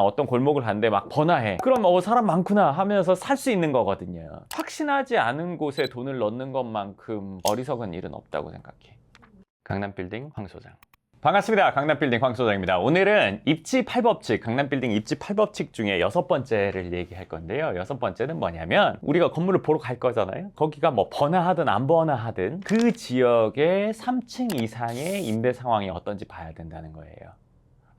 어떤 골목을 갔는데 막 번화해. 그럼 사람 많구나 하면서 살 수 있는 거거든요. 확신하지 않은 곳에 돈을 넣는 것만큼 어리석은 일은 없다고 생각해. 강남빌딩 황 소장. 반갑습니다. 강남빌딩 황 소장입니다. 오늘은 입지 8법칙, 강남빌딩 입지 8법칙 중에 6번째를 얘기할 건데요. 6번째는 뭐냐면 우리가 건물을 보러 갈 거잖아요. 거기가 뭐 번화하든 안 번화하든 그 지역의 3층 이상의 임대 상황이 어떤지 봐야 된다는 거예요.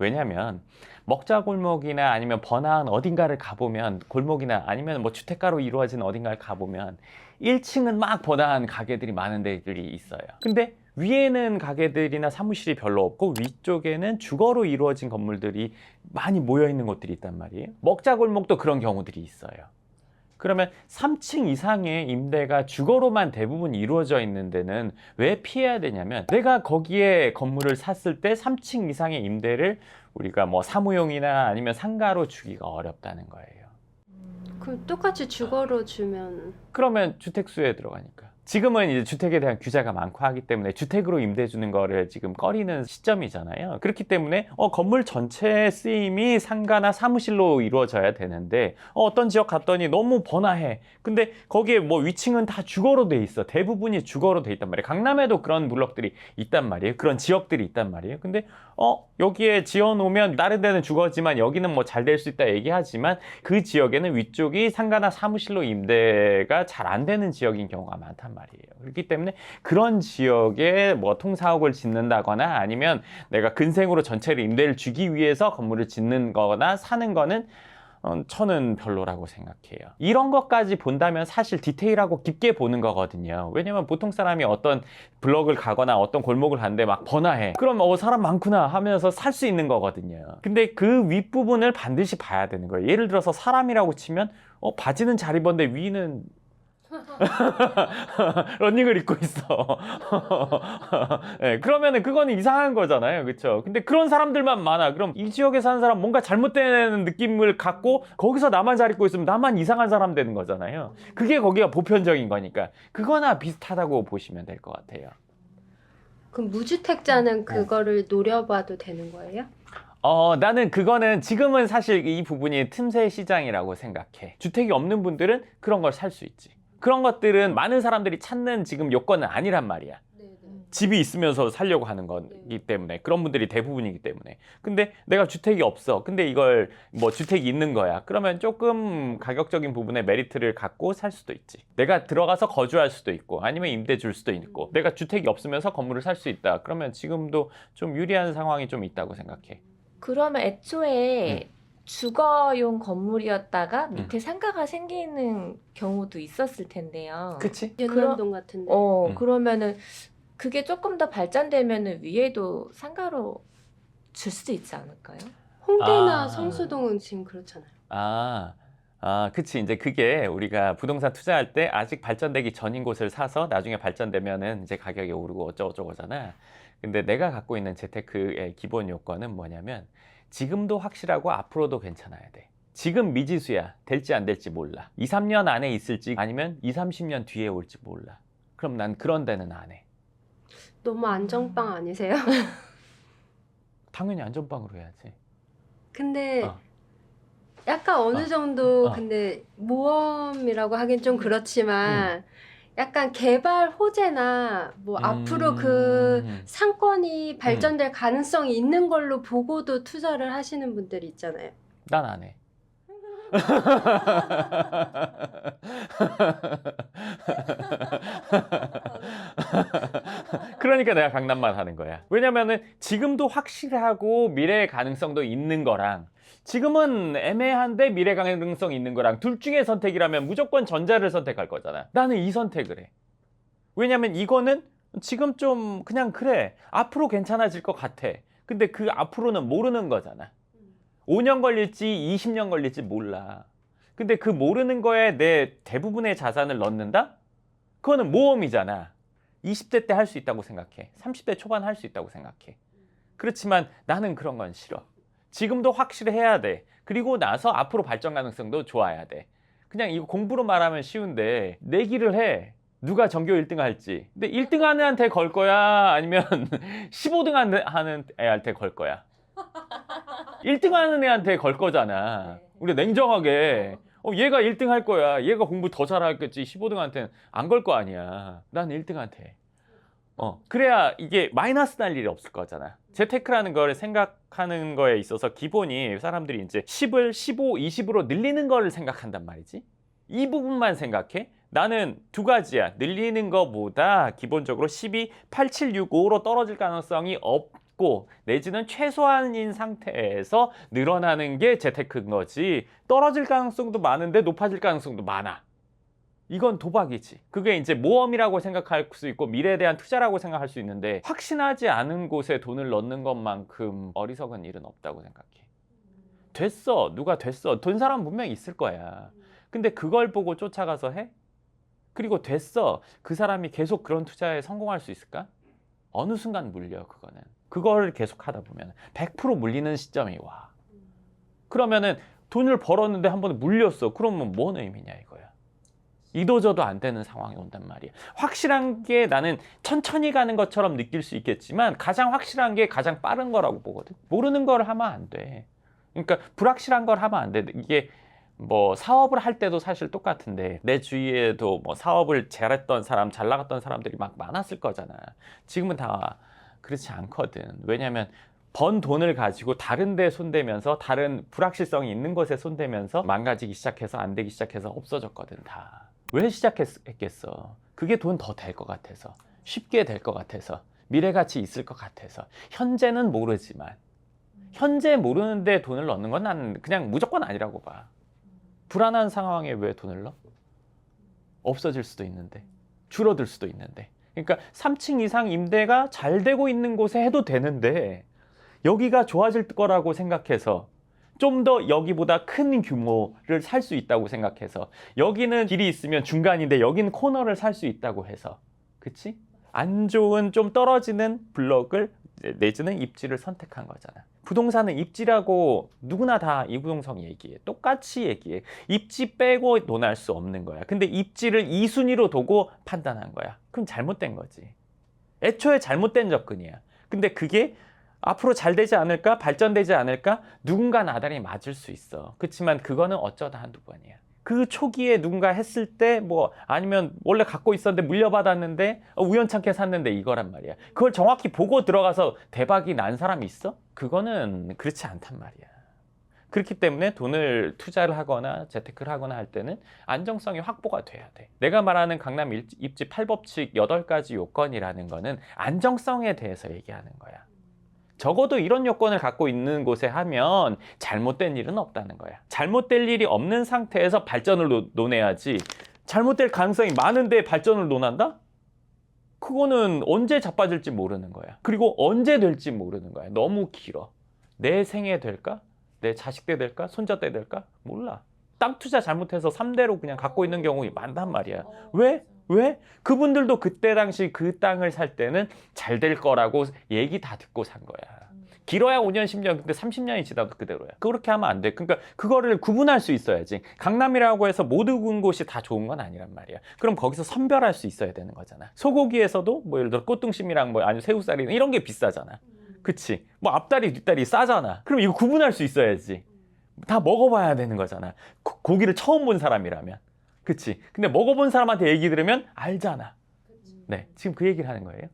왜냐면 먹자골목이나 아니면 번화한 어딘가를 가보면, 골목이나 아니면 뭐 주택가로 이루어진 어딘가를 가보면 1층은 막 번화한 가게들이 많은 데들이 있어요. 근데 위에는 가게들이나 사무실이 별로 없고 위쪽에는 주거로 이루어진 건물들이 많이 모여 있는 곳들이 있단 말이에요. 먹자골목도 그런 경우들이 있어요. 그러면 3층 이상의 임대가 주거로만 대부분 이루어져 있는 데는 왜 피해야 되냐면, 내가 거기에 건물을 샀을 때 3층 이상의 임대를 우리가 뭐 사무용이나 아니면 상가로 주기가 어렵다는 거예요. 그럼 똑같이 주거로 주면 그러면 주택수에 들어가니까. 지금은 이제 주택에 대한 규제가 많고 하기 때문에 주택으로 임대 주는 거를 지금 꺼리는 시점이잖아요. 그렇기 때문에 건물 전체의 쓰임이 상가나 사무실로 이루어져야 되는데 어떤 지역 갔더니 너무 번화해. 근데 거기에 뭐 위층은 다 주거로 돼 있어. 대부분이 주거로 돼 있단 말이에요. 강남에도 그런 블럭들이 있단 말이에요. 그런 지역들이 있단 말이에요. 근데 여기에 지어놓으면 다른 데는 주거지만 여기는 뭐 잘 될 수 있다 얘기하지만 그 지역에는 위쪽이 상가나 사무실로 임대가 잘 안 되는 지역인 경우가 많단 말이에요. 그렇기 때문에 그런 지역에 뭐 통사옥을 짓는다거나 아니면 내가 근생으로 전체를 임대를 주기 위해서 건물을 짓는 거나 사는 거는 저는 별로라고 생각해요. 이런 것까지 본다면 사실 디테일하고 깊게 보는 거거든요. 왜냐면 보통 사람이 어떤 블럭을 가거나 어떤 골목을 가는데 막 번화해. 그럼 사람 많구나 하면서 살 수 있는 거거든요. 근데 그 윗부분을 반드시 봐야 되는 거예요. 예를 들어서 사람이라고 치면 바지는 잘 입었는데 위는 러닝을 입고 있어. 네, 그러면은 그거는 이상한 거잖아요. 그쵸? 근데 그런 사람들만 많아. 그럼 이 지역에 사는 사람 뭔가 잘못된 느낌을 갖고 거기서 나만 잘 입고 있으면 나만 이상한 사람 되는 거잖아요. 그게 거기가 보편적인 거니까 그거나 비슷하다고 보시면 될 것 같아요. 그럼 무주택자는 그거를 노려봐도 되는 거예요? 나는 그거는 지금은 사실 이 부분이 틈새 시장이라고 생각해. 주택이 없는 분들은 그런 걸 살 수 있지. 그런 것들은 많은 사람들이 찾는 지금 요건은 아니란 말이야. 집이 있으면서 살려고 하는 거기 때문에, 그런 분들이 대부분이기 때문에. 근데 내가 주택이 없어. 근데 이걸 뭐 주택이 있는 거야. 그러면 조금 가격적인 부분에 메리트를 갖고 살 수도 있지. 내가 들어가서 거주할 수도 있고 아니면 임대 줄 수도 있고, 내가 주택이 없으면서 건물을 살 수 있다. 그러면 지금도 좀 유리한 상황이 좀 있다고 생각해. 그러면 애초에 주거용 건물이었다가 밑에 상가가 생기는 경우도 있었을 텐데요. 그치? 연남동 같은데. 그러면은 그게 조금 더 발전되면은 위에도 상가로 줄 수도 있지 않을까요? 홍대나 아. 성수동은 지금 그렇잖아요. 그치. 이제 그게 우리가 부동산 투자할 때 아직 발전되기 전인 곳을 사서 나중에 발전되면은 이제 가격이 오르고 어쩌고저쩌고잖아. 근데 내가 갖고 있는 재테크의 기본 요건은 뭐냐면, 지금도 확실하고 앞으로도 괜찮아야 돼. 지금 미지수야. 될지 안 될지 몰라. 2, 3년 안에 있을지 아니면 2, 30년 뒤에 올지 몰라. 그럼 난 그런 데는 안 해. 너무 안전빵 아니세요? 당연히 안전빵으로 해야지. 근데 어. 약간 어느 정도 어. 근데 모험이라고 하긴 좀 그렇지만 약간 개발 호재나 뭐 앞으로 그 상권이 발전될 가능성이 있는 걸로 보고도 투자를 하시는 분들이 있잖아요. 난 안 해. 그러니까 내가 강남만 하는 거야. 왜냐면은 지금도 확실하고 미래의 가능성도 있는 거랑, 지금은 애매한데 미래 가능성 있는 거랑, 둘 중에 선택이라면 무조건 전자를 선택할 거잖아. 나는 이 선택을 해. 왜냐면 이거는 지금 좀 그냥 그래, 앞으로 괜찮아질 것 같아. 근데 그 앞으로는 모르는 거잖아. 5년 걸릴지 20년 걸릴지 몰라. 근데 그 모르는 거에 내 대부분의 자산을 넣는다? 그거는 모험이잖아. 20대 때 할 수 있다고 생각해. 30대 초반 할 수 있다고 생각해. 그렇지만 나는 그런 건 싫어. 지금도 확실해야 돼. 그리고 나서 앞으로 발전 가능성도 좋아야 돼. 그냥 이거 공부로 말하면 쉬운데 내기를 해. 누가 전교 1등 할지. 근데 1등 하는 애한테 걸 거야? 아니면 15등 하는 애한테 걸 거야? 1등 하는 애한테 걸 거잖아. 우리 냉정하게. 얘가 1등 할 거야. 얘가 공부 더 잘하겠지. 15등한테는 안 걸 거 아니야. 난 1등한테. 그래야 이게 마이너스 날 일이 없을 거잖아. 재테크라는 걸 생각하는 거에 있어서 기본이 사람들이 이제 10을 15, 20으로 늘리는 걸 생각한단 말이지. 이 부분만 생각해. 나는 두 가지야. 늘리는 거보다 기본적으로 12, 8, 7, 6, 5로 떨어질 가능성이 없고 내지는 최소한인 상태에서 늘어나는 게 재테크인 거지. 떨어질 가능성도 많은데 높아질 가능성도 많아. 이건 도박이지. 그게 이제 모험이라고 생각할 수 있고 미래에 대한 투자라고 생각할 수 있는데 확신하지 않은 곳에 돈을 넣는 것만큼 어리석은 일은 없다고 생각해. 됐어. 누가 됐어. 된 사람 분명히 있을 거야. 근데 그걸 보고 쫓아가서 해? 그리고 됐어. 그 사람이 계속 그런 투자에 성공할 수 있을까? 어느 순간 물려 그거는. 그걸 계속 하다 보면 100% 물리는 시점이 와. 그러면은 돈을 벌었는데 한 번에 물렸어. 그러면 뭔 의미냐 이거야. 이도저도 안 되는 상황이 온단 말이야. 확실한 게 나는 천천히 가는 것처럼 느낄 수 있겠지만 가장 확실한 게 가장 빠른 거라고 보거든. 모르는 걸 하면 안 돼. 그러니까 불확실한 걸 하면 안 돼. 이게 뭐 사업을 할 때도 사실 똑같은데 내 주위에도 뭐 사업을 잘했던 사람, 잘 나갔던 사람들이 막 많았을 거잖아. 지금은 다 그렇지 않거든. 왜냐면 번 돈을 가지고 다른 데 손대면서 다른 불확실성이 있는 곳에 손대면서 망가지기 시작해서 안 되기 시작해서 없어졌거든 다. 왜 시작했겠어? 그게 돈 더 될 것 같아서, 쉽게 될 것 같아서, 미래가치 있을 것 같아서. 현재는 모르지만 현재 모르는데 돈을 넣는 건 나는 그냥 무조건 아니라고 봐. 불안한 상황에 왜 돈을 넣어? 없어질 수도 있는데, 줄어들 수도 있는데. 그러니까 3층 이상 임대가 잘 되고 있는 곳에 해도 되는데 여기가 좋아질 거라고 생각해서 좀 더 여기보다 큰 규모를 살 수 있다고 생각해서 여기는 길이 있으면 중간인데 여기는 코너를 살 수 있다고 해서 그치? 안 좋은 좀 떨어지는 블럭을 내지는 입지를 선택한 거잖아. 부동산은 입지라고 누구나 다 이부동성 얘기해. 똑같이 얘기해. 입지 빼고 논할 수 없는 거야. 근데 입지를 2순위로 두고 판단한 거야. 그럼 잘못된 거지. 애초에 잘못된 접근이야. 근데 그게 앞으로 잘 되지 않을까? 발전되지 않을까? 누군가 나단이 맞을 수 있어. 그렇지만 그거는 어쩌다 한두 번이야. 그 초기에 누군가 했을 때 뭐 아니면 원래 갖고 있었는데 물려받았는데 우연찮게 샀는데 이거란 말이야. 그걸 정확히 보고 들어가서 대박이 난 사람이 있어? 그거는 그렇지 않단 말이야. 그렇기 때문에 돈을 투자를 하거나 재테크를 하거나 할 때는 안정성이 확보가 돼야 돼. 내가 말하는 강남 입지 8법칙 8가지 요건이라는 거는 안정성에 대해서 얘기하는 거야. 적어도 이런 요건을 갖고 있는 곳에 하면 잘못된 일은 없다는 거야. 잘못될 일이 없는 상태에서 발전을 논해야지. 잘못될 가능성이 많은데 발전을 논한다? 그거는 언제 자빠질지 모르는 거야. 그리고 언제 될지 모르는 거야. 너무 길어. 내 생에 될까? 내 자식 때 될까? 손자 때 될까? 몰라. 땅 투자 잘못해서 3대로 그냥 갖고 있는 경우가 많단 말이야. 왜? 왜? 그분들도 그때 당시 그 땅을 살 때는 잘 될 거라고 얘기 다 듣고 산 거야. 길어야 5년, 10년, 근데 30년이 지나도 그대로야. 그렇게 하면 안 돼. 그러니까 그거를 구분할 수 있어야지. 강남이라고 해서 모든 곳이 다 좋은 건 아니란 말이야. 그럼 거기서 선별할 수 있어야 되는 거잖아. 소고기에서도 뭐 예를 들어 꽃등심이랑 뭐 아니면 새우살이나 이런 게 비싸잖아. 그치? 뭐 앞다리, 뒷다리 싸잖아. 그럼 이거 구분할 수 있어야지. 다 먹어봐야 되는 거잖아. 고기를 처음 본 사람이라면. 그치? 근데 먹어본 사람한테 얘기 들으면 알잖아. 네, 지금 그 얘기를 하는 거예요.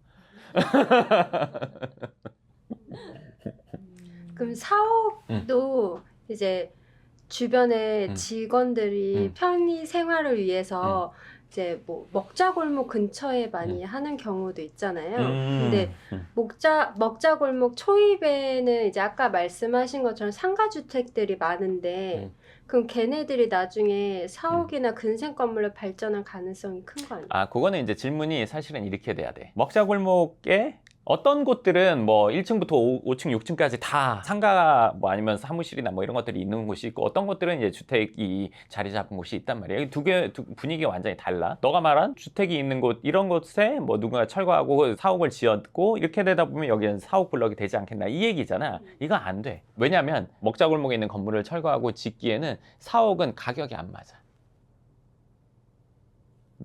그럼 사옥도 이제 주변에 직원들이 편의 생활을 위해서 이제 뭐 먹자골목 근처에 많이 하는 경우도 있잖아요. 근데 먹자골목 초입에는 이제 아까 말씀하신 것처럼 상가주택들이 많은데 그럼 걔네들이 나중에 사옥이나 근생 건물로 발전할 가능성이 큰 거 아니에요? 아, 그거는 이제 질문이 사실은 이렇게 돼야 돼. 먹자골목에 어떤 곳들은 뭐 1층부터 5층, 6층까지 다 상가 뭐 아니면 사무실이나 뭐 이런 것들이 있는 곳이 있고 어떤 곳들은 이제 주택이 자리 잡은 곳이 있단 말이야. 두 분위기가 완전히 달라. 너가 말한 주택이 있는 곳 이런 곳에 뭐 누군가 철거하고 사옥을 지었고 이렇게 되다 보면 여기는 사옥 블럭이 되지 않겠나 이 얘기잖아. 이거 안 돼. 왜냐면 먹자골목에 있는 건물을 철거하고 짓기에는 사옥은 가격이 안 맞아.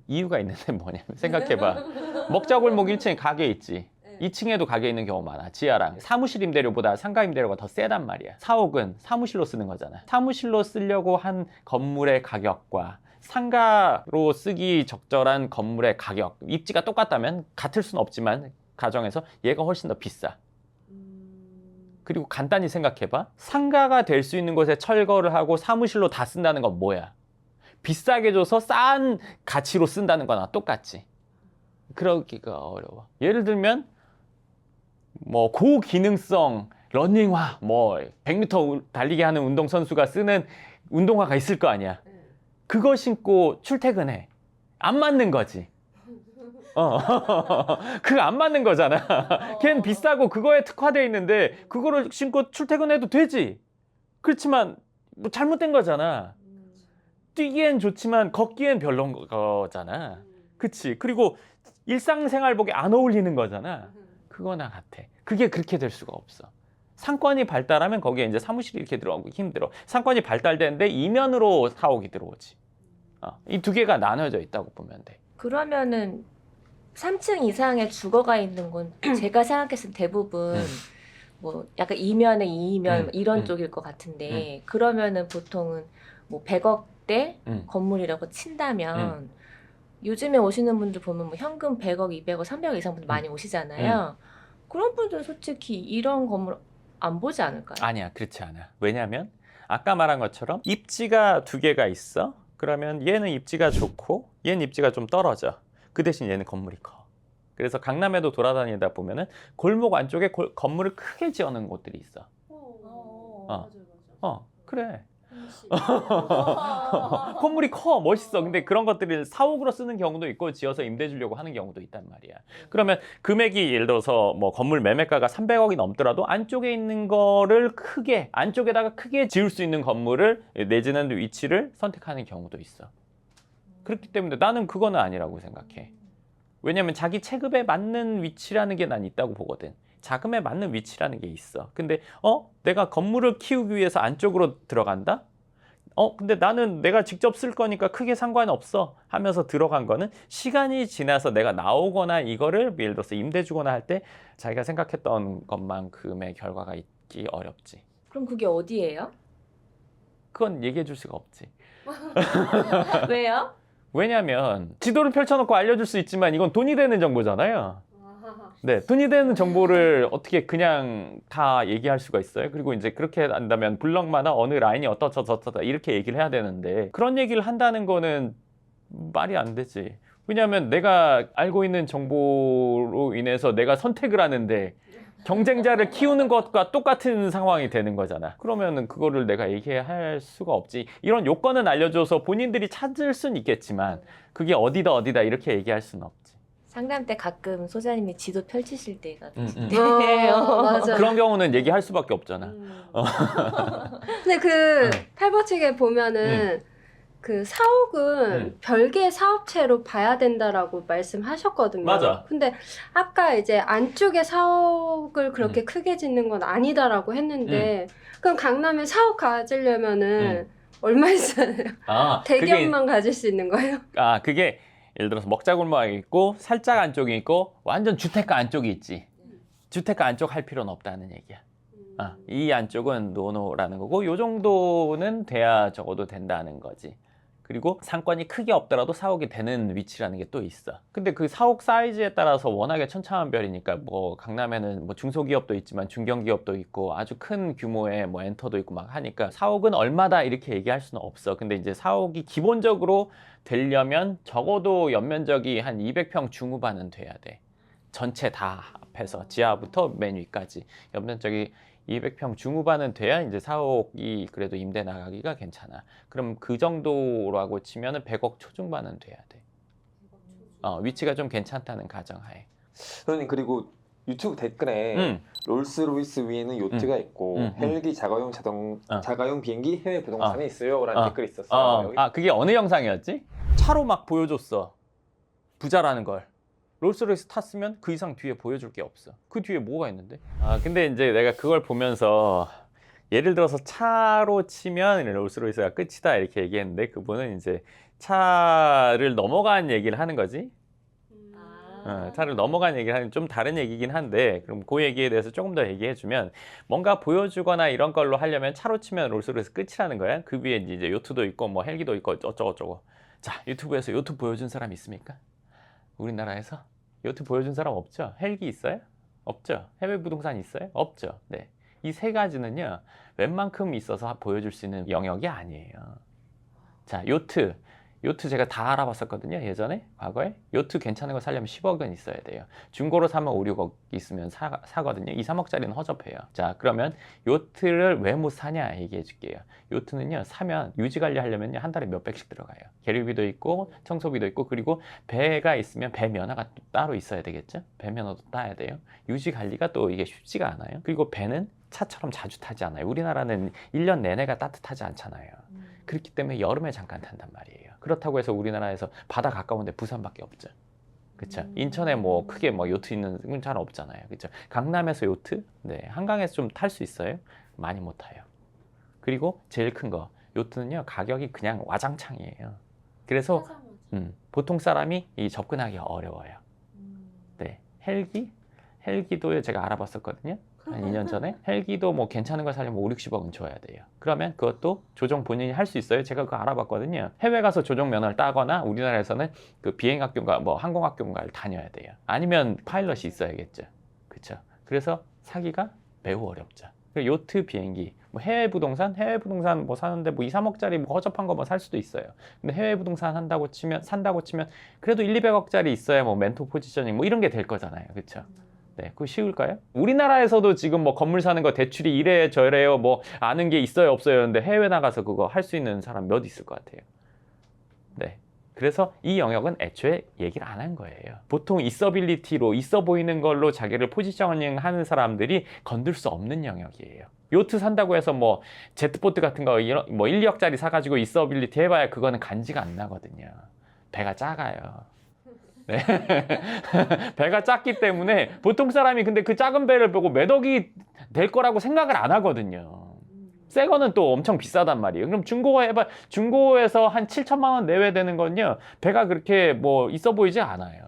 이유가 있는데 뭐냐면 생각해봐. 먹자골목 1층에 가게 있지. 2층에도 가게 있는 경우 많아. 지하랑 사무실 임대료보다 상가 임대료가 더 세단 말이야. 4억은 사무실로 쓰는 거잖아. 사무실로 쓰려고 한 건물의 가격과 상가로 쓰기 적절한 건물의 가격, 입지가 똑같다면 같을 수는 없지만 가정에서 얘가 훨씬 더 비싸. 그리고 간단히 생각해봐. 상가가 될 수 있는 곳에 철거를 하고 사무실로 다 쓴다는 건 뭐야? 비싸게 줘서 싼 가치로 쓴다는 거나 똑같지. 그러기가 어려워. 예를 들면 뭐 고기능성 러닝화, 뭐 100m 달리기 하는 운동선수가 쓰는 운동화가 있을 거 아니야. 그거 신고 출퇴근해. 안 맞는 거지. 그거 안 맞는 거잖아. 걔는 비싸고 그거에 특화되어 있는데 그거를 신고 출퇴근해도 되지. 그렇지만 뭐 잘못된 거잖아. 뛰기엔 좋지만 걷기엔 별론 거잖아. 그치? 그리고 일상생활복에 안 어울리는 거잖아. 그거나 같아. 그게 그렇게 될 수가 없어. 상권이 발달하면 거기에 이제 사무실이 이렇게 들어가고 힘들어. 상권이 발달되는데 이면으로 사옥이 들어오지. 이 두 개가 나눠져 있다고 보면 돼. 그러면은 3층 이상의 주거가 있는 건 제가 생각했을 때 대부분 뭐 약간 이면에 이면 이런 쪽일 것 같은데 그러면은 보통은 뭐 100억대 건물이라고 친다면 요즘에 오시는 분들 보면 뭐 현금 100억, 200억, 300억 이상 분들 많이 오시잖아요. 그런 분들은 솔직히 이런 건물 안 보지 않을까요? 아니야, 그렇지 않아. 왜냐면 아까 말한 것처럼 입지가 두 개가 있어. 그러면 얘는 입지가 좋고 얘는 입지가 좀 떨어져. 그 대신 얘는 건물이 커. 그래서 강남에도 돌아다니다 보면은 골목 안쪽에 건물을 크게 지어놓은 곳들이 있어. 맞아. 그래. 건물이 커, 멋있어. 근데 그런 것들을 사옥으로 쓰는 경우도 있고 지어서 임대 주려고 하는 경우도 있단 말이야. 그러면 금액이 예를 들어서 뭐 건물 매매가가 300억이 넘더라도 안쪽에 있는 거를 크게, 안쪽에다가 크게 지을 수 있는 건물을 내지는 위치를 선택하는 경우도 있어. 그렇기 때문에 나는 그거는 아니라고 생각해. 왜냐면 자기 체급에 맞는 위치라는 게 난 있다고 보거든. 자금에 맞는 위치라는 게 있어. 근데 내가 건물을 키우기 위해서 안쪽으로 들어간다? 근데 나는 내가 직접 쓸 거니까 크게 상관없어 하면서 들어간 거는 시간이 지나서 내가 나오거나 이거를 예를 들어서 임대 주거나 할 때 자기가 생각했던 것만큼의 결과가 있기 어렵지. 그럼 그게 어디예요? 그건 얘기해 줄 수가 없지. 왜요? 왜냐면 지도를 펼쳐놓고 알려줄 수 있지만 이건 돈이 되는 정보잖아요. 네, 돈이 되는 정보를 어떻게 그냥 다 얘기할 수가 있어요? 그리고 이제 그렇게 한다면 블럭마다 어느 라인이 어떠저떠다 이렇게 얘기를 해야 되는데 그런 얘기를 한다는 거는 말이 안 되지. 왜냐하면 내가 알고 있는 정보로 인해서 내가 선택을 하는데 경쟁자를 키우는 것과 똑같은 상황이 되는 거잖아. 그러면은 그거를 내가 얘기할 수가 없지. 이런 요건은 알려줘서 본인들이 찾을 수는 있겠지만 그게 어디다 이렇게 얘기할 수는 없지. 상담 때 가끔 소장님이 지도 펼치실 때가 계신데 맞아. 그런 경우는 얘기할 수밖에 없잖아. 근데 그 팔버칙에 보면은 그 사옥은 별개의 사업체로 봐야 된다라고 말씀하셨거든요. 맞아. 근데 아까 이제 안쪽에 사옥을 그렇게 크게 짓는 건 아니다라고 했는데 그럼 강남에 사옥 가지려면은 얼마 있어야 돼요? 대기업만 가질 수 있는 거예요? 그게 예를 들어서 먹자골목이 있고 살짝 안쪽이 있고 완전 주택가 안쪽이 있지. 주택가 안쪽 할 필요는 없다는 얘기야. 이 안쪽은 노노라는 거고 요 정도는 돼야 적어도 된다는 거지. 그리고 상권이 크게 없더라도 사옥이 되는 위치라는 게 또 있어. 근데 그 사옥 사이즈에 따라서 워낙에 천차만별이니까 뭐 강남에는 뭐 중소기업도 있지만 중견기업도 있고 아주 큰 규모의 뭐 엔터도 있고 막 하니까 사옥은 얼마다 이렇게 얘기할 수는 없어. 근데 이제 사옥이 기본적으로 되려면 적어도 연면적이 한 200평 중후반은 돼야 돼. 전체 다 합해서 지하부터 맨 위까지 연면적이 200평 중후반은 돼야 이제 사옥이 그래도 임대 나가기가 괜찮아. 그럼 그 정도라고 치면은 100억 초중반은 돼야 돼. 위치가 좀 괜찮다는 가정하에. 선생님 그리고 유튜브 댓글에 롤스로이스 위에는 요트가 있고 헬기 자가용 비행기 해외 부동산에 있어요 라는 댓글이 있었어요. 그게 어느 영상이었지? 차로 막 보여줬어. 부자라는 걸. 롤스로이스 탔으면 그 이상 뒤에 보여줄 게 없어. 그 뒤에 뭐가 있는데? 근데 이제 내가 그걸 보면서 예를 들어서 차로 치면 롤스로이스가 끝이다 이렇게 얘기했는데 그분은 이제 차를 넘어간 얘기를 하는 거지. 차를 넘어간 얘기를 하는 좀 다른 얘기긴 한데 그럼 그 얘기에 대해서 조금 더 얘기해주면 뭔가 보여주거나 이런 걸로 하려면 차로 치면 롤스로이스 끝이라는 거야. 그 위에 이제 요트도 있고 뭐 헬기도 있고 어쩌고저쩌고. 자, 유튜브에서 요트 보여준 사람 있습니까? 우리나라에서? 요트 보여준 사람 없죠? 헬기 있어요? 없죠? 해외 부동산 있어요? 없죠? 네. 이 세 가지는요, 웬만큼 있어서 보여줄 수 있는 영역이 아니에요. 자, 요트. 요트 제가 다 알아봤었거든요. 예전에, 과거에. 요트 괜찮은 거 사려면 10억은 있어야 돼요. 중고로 사면 5, 6억 있으면 사거든요. 2, 3억짜리는 허접해요. 자, 그러면 요트를 왜 못 사냐 얘기해 줄게요. 요트는요, 사면 유지 관리하려면 한 달에 몇 백씩 들어가요. 계류비도 있고, 청소비도 있고, 그리고 배가 있으면 배 면허가 또 따로 있어야 되겠죠? 배 면허도 따야 돼요. 유지 관리가 또 이게 쉽지가 않아요. 그리고 배는 차처럼 자주 타지 않아요. 우리나라는 1년 내내가 따뜻하지 않잖아요. 그렇기 때문에 여름에 잠깐 탄단 말이에요. 그렇다고 해서 우리나라에서 바다 가까운데 부산밖에 없죠. 그렇죠. 인천에 뭐 크게 뭐 요트 있는 건 잘 없잖아요. 그렇죠. 강남에서 요트, 네, 한강에서 좀 탈 수 있어요. 많이 못 타요. 그리고 제일 큰 거, 요트는요 가격이 그냥 와장창이에요. 그래서 보통 사람이 접근하기 어려워요. 네, 헬기도 제가 알아봤었거든요. 한 2년 전에 헬기도 뭐 괜찮은 걸 사려면 5, 60억은 줘야 돼요. 그러면 그것도 조종 본인이 할 수 있어요. 제가 그거 알아봤거든요. 해외 가서 조종 면허를 따거나 우리나라에서는 그 비행학교인가 뭐 항공학교인가를 다녀야 돼요. 아니면 파일럿이 있어야겠죠. 그렇죠. 그래서 사기가 매우 어렵죠. 요트, 비행기, 뭐 해외 부동산 뭐 사는데 뭐 2, 3억짜리 뭐 허접한 거 뭐 살 수도 있어요. 근데 해외 부동산 산다고 치면 그래도 1, 200억짜리 있어야 뭐 멘토 포지셔닝 뭐 이런 게 될 거잖아요. 그렇죠. 네, 그거 쉬울까요? 우리나라에서도 지금 뭐 건물 사는 거 대출이 이래 저래요 뭐 아는 게 있어요 없어요. 근데 해외 나가서 그거 할 수 있는 사람 몇 있을 것 같아요. 네. 그래서 이 영역은 애초에 얘기를 안 한 거예요. 보통 있어빌리티로 있어 보이는 걸로 자기를 포지셔닝 하는 사람들이 건들 수 없는 영역이에요. 요트 산다고 해서 뭐 제트보트 같은 거 뭐 1, 2억짜리 사가지고 있어빌리티 해봐야 그거는 간지가 안 나거든요. 배가 작아요. 네. 배가 작기 때문에 보통 사람이 근데 그 작은 배를 보고 몇 억이 될 거라고 생각을 안 하거든요. 새 거는 또 엄청 비싸단 말이에요. 그럼 중고에서 한 7천만 원 내외 되는 건요, 배가 그렇게 뭐 있어 보이지 않아요.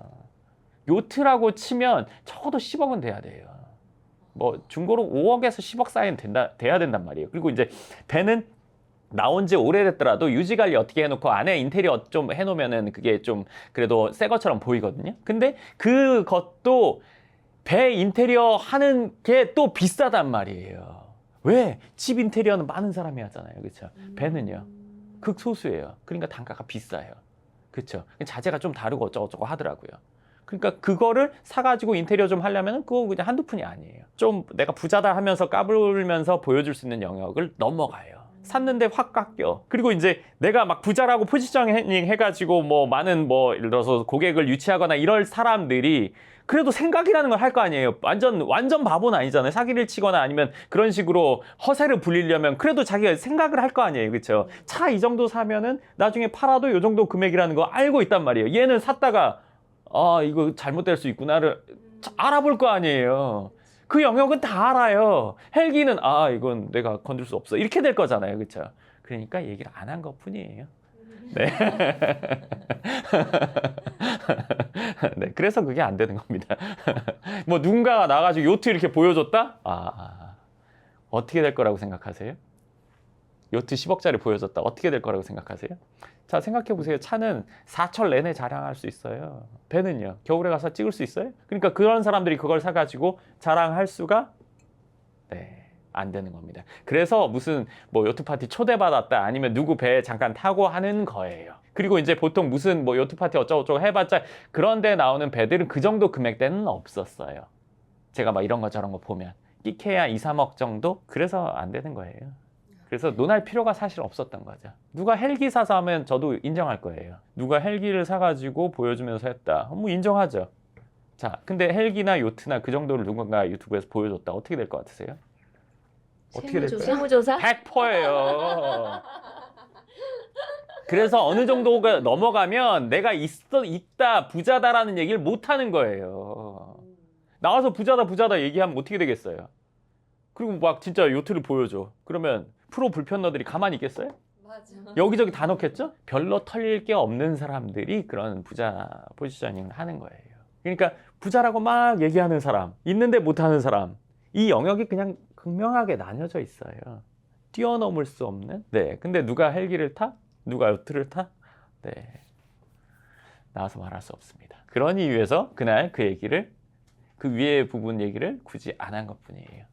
요트라고 치면 적어도 10억은 돼야 돼요. 뭐 중고로 5억에서 10억 사이는 돼야 된단 말이에요. 그리고 이제 배는 나온 지 오래됐더라도 유지 관리 어떻게 해놓고 안에 인테리어 좀 해놓으면은 그게 좀 그래도 새 것처럼 보이거든요. 근데 그것도 배 인테리어 하는 게 또 비싸단 말이에요. 왜? 집 인테리어는 많은 사람이 하잖아요. 그렇죠? 배는요. 극소수예요. 그러니까 단가가 비싸요. 그렇죠? 자재가 좀 다르고 어쩌고저쩌고 하더라고요. 그러니까 그거를 사가지고 인테리어 좀 하려면 그거 그냥 한두 푼이 아니에요. 좀 내가 부자다 하면서 까불면서 보여줄 수 있는 영역을 넘어가요. 샀는데 확 깎여. 그리고 이제 내가 막 부자라고 포지셔닝 해가지고 뭐 많은 뭐 예를 들어서 고객을 유치하거나 이럴 사람들이 그래도 생각이라는 걸 할 거 아니에요. 완전 바보는 아니잖아요. 사기를 치거나 아니면 그런 식으로 허세를 부리려면 그래도 자기가 생각을 할 거 아니에요. 그렇죠? 차 이 정도 사면은 나중에 팔아도 이 정도 금액이라는 거 알고 있단 말이에요. 얘는 샀다가 이거 잘못될 수 있구나를 알아볼 거 아니에요. 그 영역은 다 알아요. 헬기는 이건 내가 건들 수 없어. 이렇게 될 거잖아요. 그렇죠? 그러니까 얘기를 안 한 것뿐이에요. 네. 네, 그래서 그게 안 되는 겁니다. 뭐 누군가가 나가지고 요트 이렇게 보여줬다? 어떻게 될 거라고 생각하세요? 요트 10억짜리 보여줬다. 어떻게 될 거라고 생각하세요? 자, 생각해 보세요. 차는 사철 내내 자랑할 수 있어요. 배는요? 겨울에 가서 찍을 수 있어요? 그러니까 그런 사람들이 그걸 사가지고 자랑할 수가 안 되는 겁니다. 그래서 무슨 뭐 요트 파티 초대받았다 아니면 누구 배에 잠깐 타고 하는 거예요. 그리고 이제 보통 무슨 뭐 요트 파티 어쩌고저쩌고 해봤자 그런 데 나오는 배들은 그 정도 금액대는 없었어요. 제가 막 이런 거 저런 거 보면 끼케야 2, 3억 정도? 그래서 안 되는 거예요. 그래서 논할 필요가 사실 없었던 거죠. 누가 헬기 사서 하면 저도 인정할 거예요. 누가 헬기를 사가지고 보여주면서 했다. 뭐 인정하죠. 자, 근데 헬기나 요트나 그 정도를 누군가 유튜브에서 보여줬다. 어떻게 될 것 같으세요? 어떻게 될까요? 세무조사? 100%예요. 그래서 어느 정도가 넘어가면 내가 있다, 부자다라는 얘기를 못 하는 거예요. 나와서 부자다 얘기하면 어떻게 되겠어요? 그리고 막 진짜 요트를 보여줘. 그러면 프로 불편러들이 가만히 있겠어요? 맞아. 여기저기 다 넣겠죠? 별로 털릴 게 없는 사람들이 그런 부자 포지셔닝을 하는 거예요. 그러니까 부자라고 막 얘기하는 사람, 있는데 못하는 사람, 이 영역이 그냥 극명하게 나뉘어져 있어요. 뛰어넘을 수 없는. 네, 근데 누가 헬기를 타? 누가 요트를 타? 네, 나와서 말할 수 없습니다. 그런 이유에서 그날 그 얘기를, 그 위에 부분 얘기를 굳이 안 한 것뿐이에요.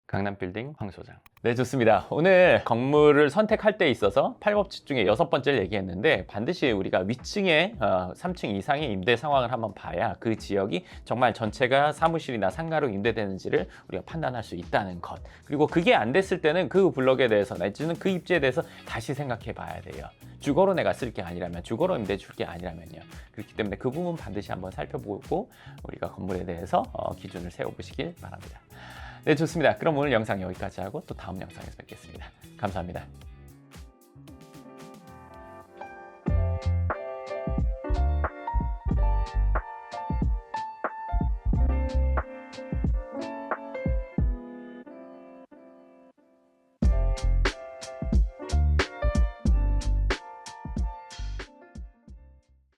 강남빌딩 황 소장. 네, 좋습니다. 오늘 건물을 선택할 때 있어서 8법칙 중에 6번째를 얘기했는데, 반드시 우리가 위층에 3층 이상의 임대 상황을 한번 봐야 그 지역이 정말 전체가 사무실이나 상가로 임대되는지를 우리가 판단할 수 있다는 것. 그리고 그게 안 됐을 때는 그 블럭에 대해서 내지는 그 입지에 대해서 다시 생각해 봐야 돼요. 주거로 내가 쓸 게 아니라면, 주거로 임대 줄 게 아니라면요. 그렇기 때문에 그 부분 반드시 한번 살펴보고 우리가 건물에 대해서 기준을 세워보시길 바랍니다. 네, 좋습니다. 그럼 오늘 영상 여기까지 하고 또 다음 영상에서 뵙겠습니다. 감사합니다.